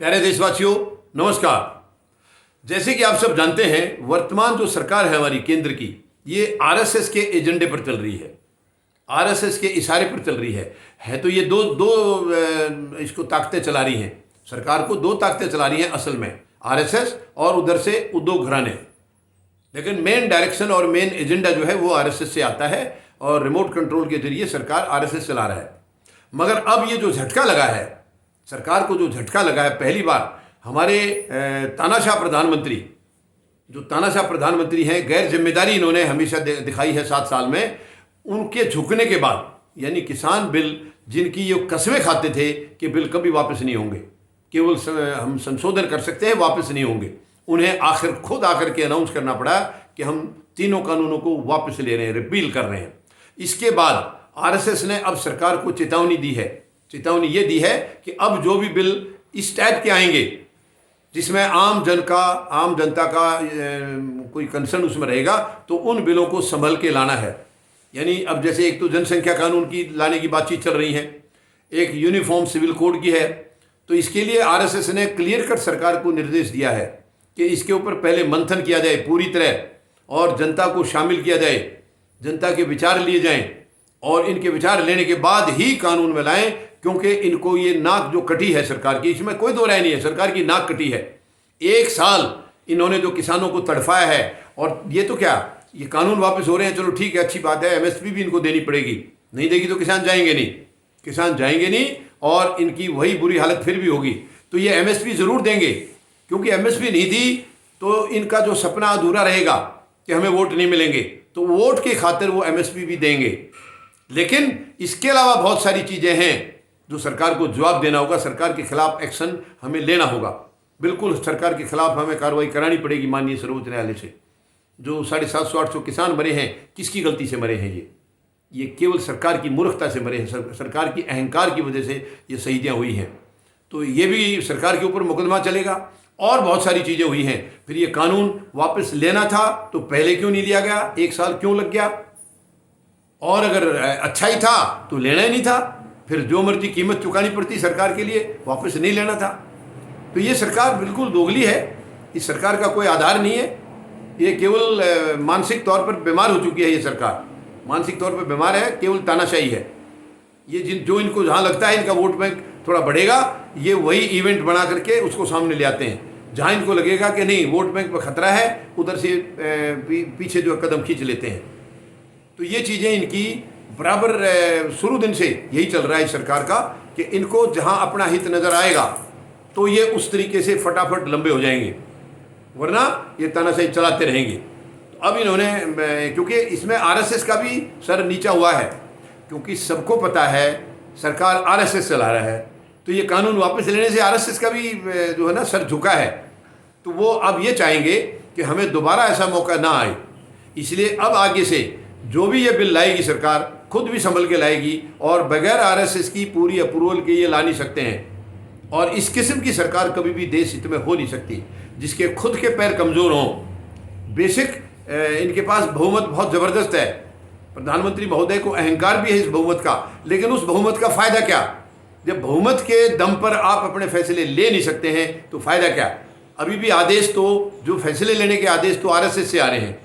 प्यारे देशवासियों, नमस्कार। जैसे कि आप सब जानते हैं, वर्तमान जो सरकार है हमारी केंद्र की, ये आरएसएस के एजेंडे पर चल रही है, आरएसएस के इशारे पर चल रही है तो ये दो दो इसको ताकतें चला रही हैं। सरकार को दो ताकतें चला रही हैं असल में, आरएसएस और उधर से उद्योग घराने। लेकिन मेन डायरेक्शन और मेन एजेंडा जो है वो आरएसएस से आता है और रिमोट कंट्रोल के जरिए सरकार आरएसएस चला रहा है। मगर अब ये जो झटका लगा है, सरकार को जो झटका लगा है, पहली बार हमारे तानाशाह प्रधानमंत्री हैं, गैर जिम्मेदारी इन्होंने हमेशा दिखाई है 7 साल में, उनके झुकने के बाद, यानी किसान बिल जिनकी ये कसमें खाते थे कि बिल कभी वापस नहीं होंगे, केवल हम संशोधन कर सकते हैं, वापस नहीं होंगे, उन्हें आखिर खुद आकर के अनाउंस करना पड़ा कि हम तीनों कानूनों को वापस ले रहे हैं, रिपील कर रहे हैं। इसके बाद आरएसएस ने अब सरकार को चेतावनी दी है। चेतावनी ये दी है कि अब जो भी बिल इस टाइप के आएंगे जिसमें आम जनता का कोई कंसर्न उसमें रहेगा, तो उन बिलों को संभल के लाना है। यानी अब जैसे एक तो जनसंख्या कानून की लाने की बातचीत चल रही है, एक यूनिफॉर्म सिविल कोड की है, तो इसके लिए आरएसएस ने क्लियर कट सरकार को निर्देश दिया है कि इसके ऊपर पहले मंथन किया जाए पूरी तरह और जनता को शामिल किया जाए, जनता के विचार लिए जाएं और इनके विचार लेने के बाद ही कानून में लाएं, क्योंकि इनको ये नाक जो कटी है सरकार की, इसमें कोई दो राय नहीं है, सरकार की नाक कटी है। 1 साल इन्होंने जो किसानों को तड़फाया है, और ये तो क्या, ये कानून वापस हो रहे हैं, चलो ठीक है, अच्छी बात है, एमएसपी भी इनको देनी पड़ेगी, नहीं देगी तो किसान जाएंगे नहीं और इनकी वही बुरी हालत फिर भी होगी। तो ये एमएसपी ज़रूर देंगे, क्योंकि एमएसपी नहीं दी तो इनका जो सपना अधूरा रहेगा कि हमें वोट नहीं मिलेंगे, तो वोट की खातिर वो एमएसपी भी देंगे। लेकिन इसके अलावा बहुत सारी चीज़ें हैं जो सरकार को जवाब देना होगा, सरकार के खिलाफ एक्शन हमें लेना होगा। बिल्कुल सरकार के खिलाफ हमें कार्रवाई करानी पड़ेगी माननीय सर्वोच्च न्यायालय से। जो 750-800 किसान मरे हैं, किसकी गलती से मरे हैं? ये केवल सरकार की मूर्खता से मरे हैं, सरकार की अहंकार की वजह से ये शहीदियाँ हुई हैं। तो ये भी सरकार के ऊपर मुकदमा चलेगा और बहुत सारी चीज़ें हुई हैं। फिर ये कानून वापस लेना था तो पहले क्यों नहीं लिया गया, 1 साल क्यों लग गया? और अगर अच्छा ही था तो लेना ही नहीं था, फिर जो मर्जी कीमत चुकानी पड़ती सरकार के लिए, वापस नहीं लेना था। तो ये सरकार बिल्कुल दोगली है, इस सरकार का कोई आधार नहीं है, ये केवल मानसिक तौर पर बीमार हो चुकी है। ये सरकार मानसिक तौर पर बीमार है, केवल तानाशाही है। ये जो इनको जहाँ लगता है इनका वोट बैंक थोड़ा बढ़ेगा, ये वही इवेंट बना करके उसको सामने ले आते हैं। जहाँ इनको लगेगा कि नहीं वोट बैंक पर खतरा है, उधर से पीछे जो कदम खींच लेते हैं। तो ये चीज़ें इनकी बराबर शुरू दिन से यही चल रहा है इस सरकार का कि इनको जहाँ अपना हित नज़र आएगा तो ये उस तरीके से फटाफट लंबे हो जाएंगे, वरना ये तानाशाही चलाते रहेंगे। तो अब इन्होंने, क्योंकि इसमें आरएसएस का भी सर नीचा हुआ है, क्योंकि सबको पता है सरकार आरएसएस चला रहा है, तो ये कानून वापस लेने से आरएसएस का भी जो है ना सर झुका है। तो वो अब ये चाहेंगे कि हमें दोबारा ऐसा मौका ना आए, इसलिए अब आगे से जो भी ये बिल लाएगी सरकार खुद भी संभल के लाएगी और बगैर आरएसएस की पूरी अप्रूवल के ये ला नहीं सकते हैं। और इस किस्म की सरकार कभी भी देश हित में हो नहीं सकती, जिसके खुद के पैर कमज़ोर हों। बेशक इनके पास बहुमत बहुत ज़बरदस्त है, प्रधानमंत्री महोदय को अहंकार भी है इस बहुमत का, लेकिन उस बहुमत का फ़ायदा क्या जब बहुमत के दम पर आप अपने फैसले ले नहीं सकते हैं? तो फ़ायदा क्या? अभी भी आदेश तो, जो फैसले लेने के आदेश तो आरएसएस से आ रहे हैं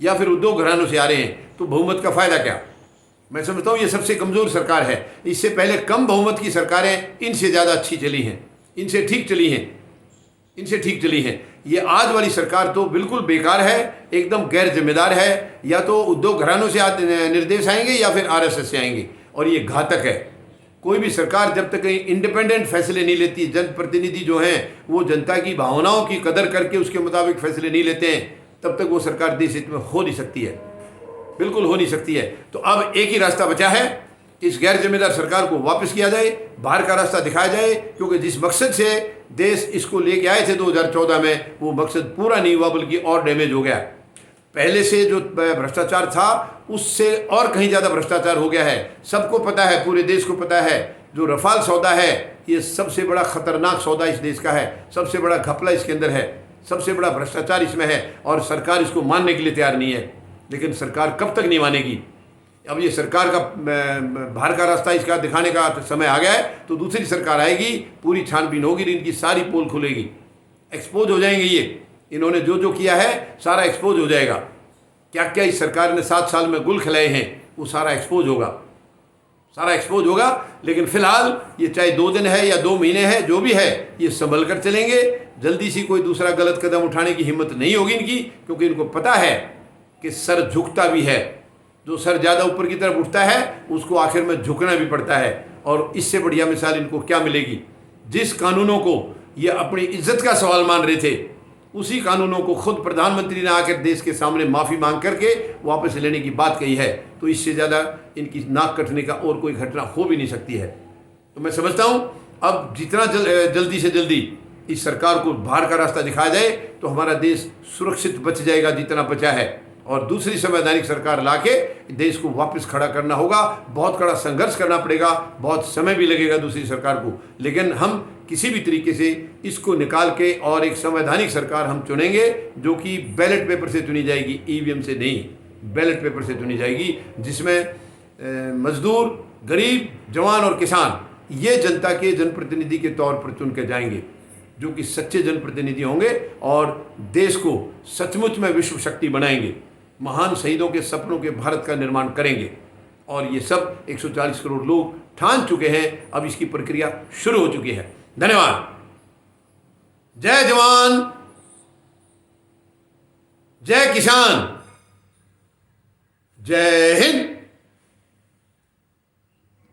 या फिर उद्योग घरानों से आ रहे हैं, तो बहुमत का फ़ायदा क्या? मैं समझता हूँ ये सबसे कमज़ोर सरकार है। इससे पहले कम बहुमत की सरकारें इनसे ज़्यादा अच्छी चली हैं, इनसे ठीक चली हैं। ये आज वाली सरकार तो बिल्कुल बेकार है, एकदम गैर जिम्मेदार है। या तो उद्योग घरानों से निर्देश आएंगे या फिर आरएसएस से आएंगे, और ये घातक है। कोई भी सरकार जब तक इंडिपेंडेंट फैसले नहीं लेती, जनप्रतिनिधि जो हैं वो जनता की भावनाओं की कदर करके उसके मुताबिक फैसले नहीं लेते हैं, तब तक वो सरकार देश हित में हो नहीं सकती है, बिल्कुल हो नहीं सकती है। तो अब एक ही रास्ता बचा है, इस गैर जिम्मेदार सरकार को वापस किया जाए, बाहर का रास्ता दिखाया जाए, क्योंकि जिस मकसद से देश इसको लेके आए थे 2014 में, वो मकसद पूरा नहीं हुआ बल्कि और डैमेज हो गया। पहले से जो भ्रष्टाचार था उससे और कहीं ज़्यादा भ्रष्टाचार हो गया है। सबको पता है, पूरे देश को पता है, जो रफाल सौदा है ये सबसे बड़ा ख़तरनाक सौदा इस देश का है, सबसे बड़ा घपला इसके अंदर है, सबसे बड़ा भ्रष्टाचार इसमें है, और सरकार इसको मानने के लिए तैयार नहीं है। लेकिन सरकार कब तक नहीं मानेगी? अब ये सरकार का बाहर का रास्ता इसका दिखाने का समय आ गया है, तो दूसरी सरकार आएगी, पूरी छानबीन होगी, इनकी सारी पोल खुलेगी, एक्सपोज हो जाएंगे। ये इन्होंने जो जो किया है सारा एक्सपोज हो जाएगा। क्या क्या इस सरकार ने 7 साल में गुल खिलाए हैं वो सारा एक्सपोज होगा, सारा एक्सपोज होगा। लेकिन फिलहाल ये चाहे 2 दिन है या 2 महीने है, जो भी है, ये संभल कर चलेंगे। जल्दी सी कोई दूसरा गलत कदम उठाने की हिम्मत नहीं होगी इनकी, क्योंकि इनको पता है कि सर झुकता भी है। जो सर ज़्यादा ऊपर की तरफ उठता है उसको आखिर में झुकना भी पड़ता है। और इससे बढ़िया मिसाल इनको क्या मिलेगी? जिस कानूनों को ये अपनी इज्जत का सवाल मान रहे थे, उसी कानूनों को खुद प्रधानमंत्री ने आकर देश के सामने माफ़ी मांग करके वापस लेने की बात कही है। तो इससे ज़्यादा इनकी नाक कटने का और कोई घटना हो भी नहीं सकती है। तो मैं समझता हूँ अब जितना जल्दी से जल्दी इस सरकार को बाहर का रास्ता दिखाया जाए तो हमारा देश सुरक्षित बच जाएगा जितना बचा है। और दूसरी संवैधानिक सरकार लाके देश को वापस खड़ा करना होगा। बहुत कड़ा संघर्ष करना पड़ेगा, बहुत समय भी लगेगा दूसरी सरकार को, लेकिन हम किसी भी तरीके से इसको निकाल के और एक संवैधानिक सरकार हम चुनेंगे जो कि बैलेट पेपर से चुनी जाएगी, ईवीएम से नहीं, बैलेट पेपर से चुनी जाएगी, जिसमें मजदूर, गरीब, जवान और किसान ये जनता के जनप्रतिनिधि के तौर पर चुन के जाएंगे, जो कि सच्चे जनप्रतिनिधि होंगे और देश को सचमुच में विश्व शक्ति बनाएंगे, महान शहीदों के सपनों के भारत का निर्माण करेंगे। और ये सब 140 करोड़ लोग ठान चुके हैं। अब इसकी प्रक्रिया शुरू हो चुकी है। धन्यवाद। जय जवान, जय किसान, जय हिंद।